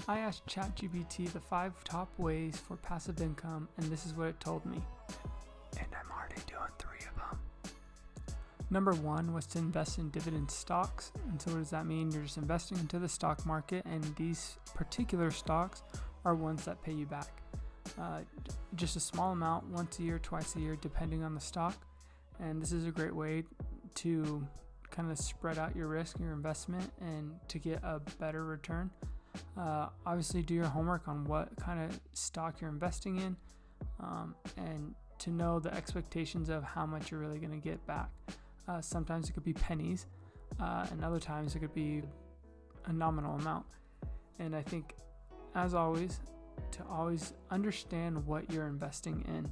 I asked ChatGPT the 5 top ways for passive income, and this is what it told me. And I'm already doing 3 of them. Number 1 was to invest in dividend stocks. And so what does that mean? You're just investing into the stock market, and these particular stocks are ones that pay you back. Just a small amount, once a year, twice a year, depending on the stock. And this is a great way to kind of spread out your risk, your investment, and to get a better return. Obviously, do your homework on what kind of stock you're investing in, and to know the expectations of how much you're really going to get back. Sometimes it could be pennies, and other times it could be a nominal amount. And I think, as always, to always understand what you're investing in,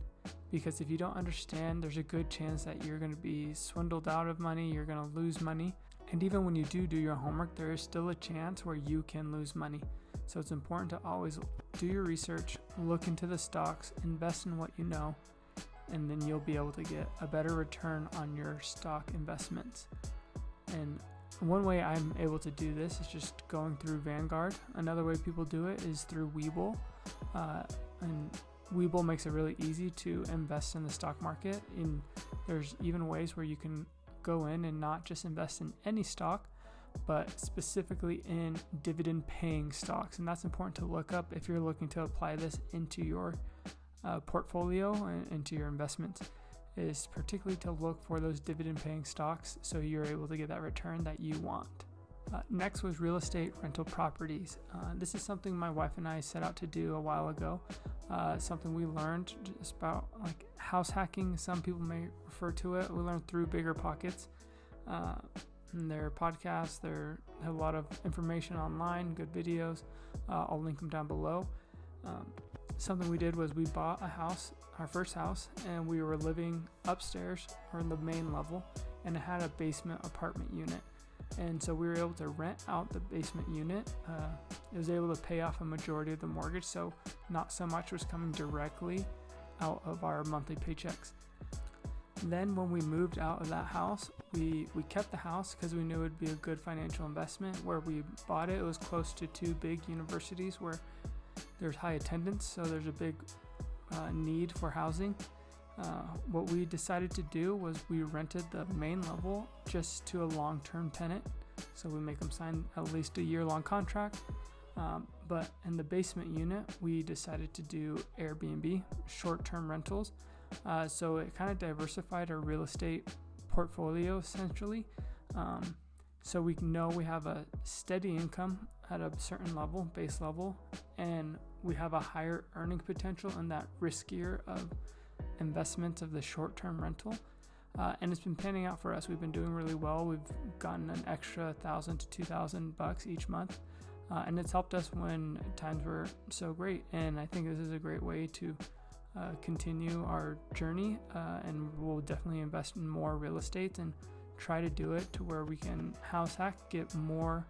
because if you don't understand, there's a good chance that you're going to be swindled out of money, you're going to lose money. And even when you do your homework, there is still a chance where you can lose money. So it's important to always do your research, look into the stocks, invest in what you know, and then you'll be able to get a better return on your stock investments. And one way I'm able to do this is just going through Vanguard. Another way people do it is through Webull. And Webull makes it really easy to invest in the stock market. And there's even ways where you can go in and not just invest in any stock, but specifically in dividend paying stocks. And that's important to look up if you're looking to apply this into your portfolio and into your investments, is particularly to look for those dividend paying stocks so you're able to get that return that you want. Next was real estate rental properties. This is something my wife and I set out to do a while ago. Something we learned just about like house hacking, some people may refer to it. We learned through BiggerPockets. And their podcasts, they have a lot of information online, good videos. I'll link them down below. Something we did was we bought a house, our first house, and we were living upstairs or in the main level, and it had a basement apartment unit. And so we were able to rent out the basement unit. It was able to pay off a majority of the mortgage, so not so much was coming directly out of our monthly paychecks. Then when we moved out of that house, we kept the house because we knew it would be a good financial investment. Where we bought it, it was close to 2 big universities where there's high attendance, so there's a big need for housing. What we decided to do was we rented the main level just to a long-term tenant, so we make them sign at least a year-long contract. But in the basement unit, we decided to do Airbnb, short-term rentals. So it kind of diversified our real estate portfolio essentially. So we know we have a steady income at a certain level, base level, and we have a higher earning potential in that riskier of investments of the short-term rental. And it's been panning out for us. We've been doing really well. We've gotten an extra $1,000 to $2,000 each month. And it's helped us when times were so great. And I think this is a great way to continue our journey. And we'll definitely invest in more real estate and try to do it to where we can house hack, get more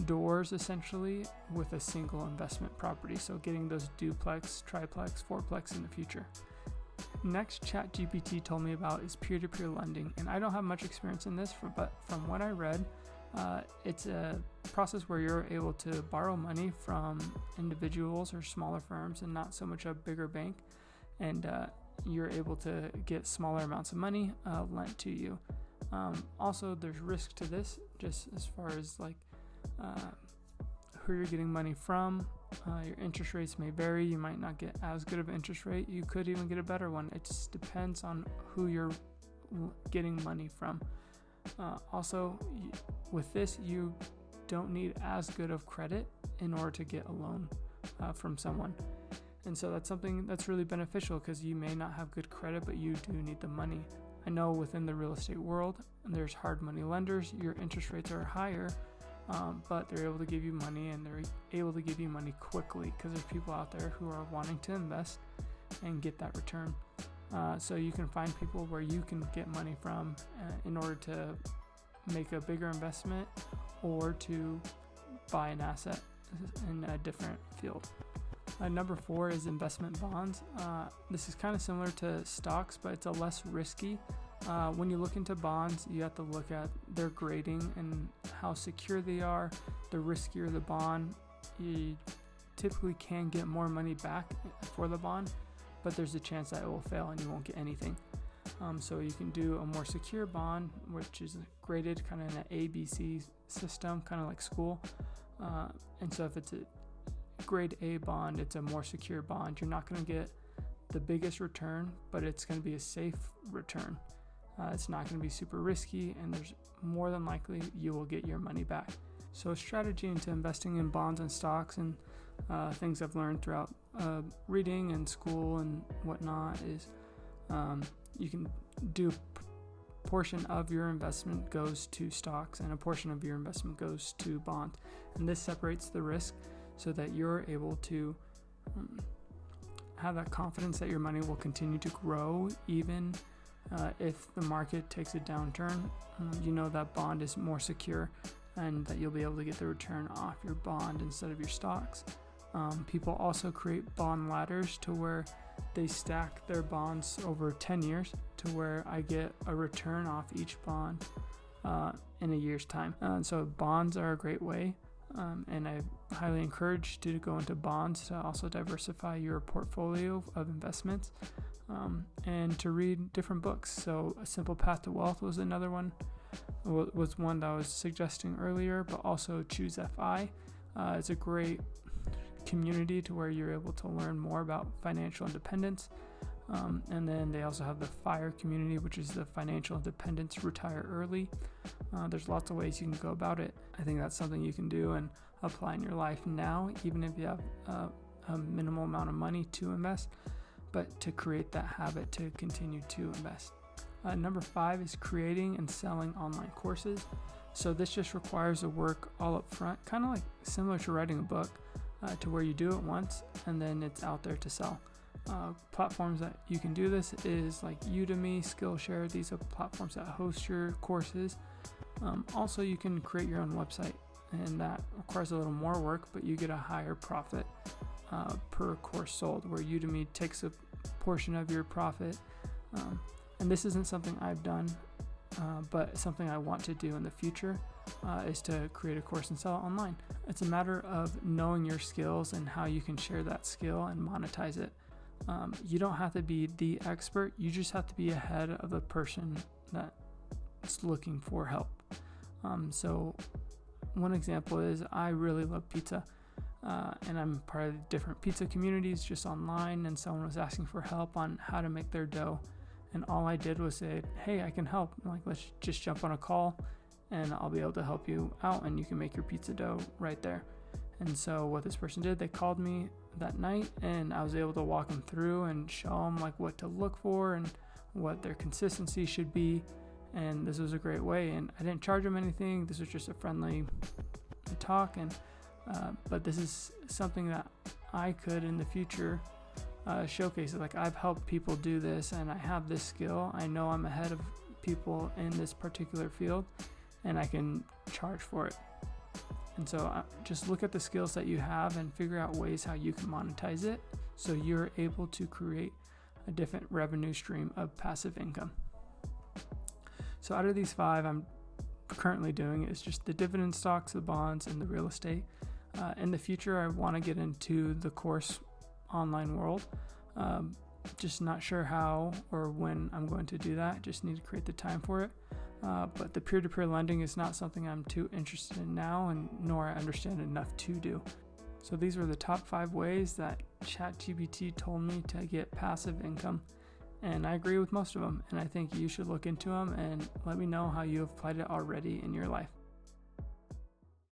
doors essentially with a single investment property. So getting those duplex, triplex, fourplex in the future. Next, ChatGPT told me about is peer-to-peer lending. And I don't have much experience in this, but from what I read, it's a process where you're able to borrow money from individuals or smaller firms and not so much a bigger bank. And you're able to get smaller amounts of money lent to you. Also, there's risk to this, just as far as like who you're getting money from. Your interest rates may vary. You might not get as good of an interest rate. You could even get a better one. It just depends on who you're getting money from. Also, with this, you don't need as good of credit in order to get a loan from someone. And so that's something that's really beneficial because you may not have good credit, but you do need the money. I know within the real estate world, there's hard money lenders. Your interest rates are higher, but they're able to give you money, and they're able to give you money quickly because there's people out there who are wanting to invest and get that return. So you can find people where you can get money from in order to make a bigger investment or to buy an asset in a different field. Number 4 is investment bonds. This is kind of similar to stocks, but it's a less risky. When you look into bonds, you have to look at their grading and how secure they are. The riskier the bond, typically can get more money back for the bond, but there's a chance that it will fail and you won't get anything. So you can do a more secure bond, which is graded kind of in an ABC system, kind of like school. And so if it's a grade A bond, it's a more secure bond. You're not going to get the biggest return, but it's going to be a safe return. It's not going to be super risky, and there's more than likely you will get your money back. So a strategy into investing in bonds and stocks and things I've learned throughout reading and school and whatnot is you can do a portion of your investment goes to stocks and a portion of your investment goes to bonds. And this separates the risk so that you're able to have that confidence that your money will continue to grow even if the market takes a downturn. You know that bond is more secure and that you'll be able to get the return off your bond instead of your stocks. People also create bond ladders to where they stack their bonds over 10 years to where I get a return off each bond in a year's time. So bonds are a great way, and I highly encourage you to go into bonds to also diversify your portfolio of investments and to read different books. So A Simple Path to Wealth was another one, was one that I was suggesting earlier, but also Choose FI. It's a great community to where you're able to learn more about financial independence. And then they also have the FIRE community, which is the Financial Independence Retire Early. There's lots of ways you can go about it. I think that's something you can do and apply in your life now, even if you have a minimal amount of money to invest, but to create that habit to continue to invest. Number 5 is creating and selling online courses. So this just requires the work all up front, kind of like similar to writing a book, to where you do it once and then it's out there to sell. Platforms that you can do this is like Udemy, Skillshare. These are platforms that host your courses. Also, you can create your own website, and that requires a little more work, but you get a higher profit per course sold, where Udemy takes a portion of your profit. And this isn't something I've done, but something I want to do in the future is to create a course and sell it online. It's a matter of knowing your skills and how you can share that skill and monetize it. You don't have to be the expert, you just have to be ahead of the person that's looking for help. So one example is I really love pizza, and I'm part of different pizza communities just online, and someone was asking for help on how to make their dough, and all I did was say, hey, I can help. I'm like, let's just jump on a call and I'll be able to help you out and you can make your pizza dough right there. And so what this person did, they called me that night and I was able to walk them through and show them like what to look for and what their consistency should be. And this was a great way, and I didn't charge them anything. This was just a friendly talk, and but this is something that I could in the future showcase. Like, I've helped people do this and I have this skill. I know I'm ahead of people in this particular field and I can charge for it. And so just look at the skills that you have and figure out ways how you can monetize it so you're able to create a different revenue stream of passive income. So out of these 5 I'm currently doing is just the dividend stocks, the bonds, and the real estate. In the future, I want to get into the course online world. Just not sure how or when I'm going to do that. Just need to create the time for it. But the peer-to-peer lending is not something I'm too interested in now, and nor I understand enough to do. So these were the top 5 ways that ChatGPT told me to get passive income. And I agree with most of them. And I think you should look into them and let me know how you have applied it already in your life.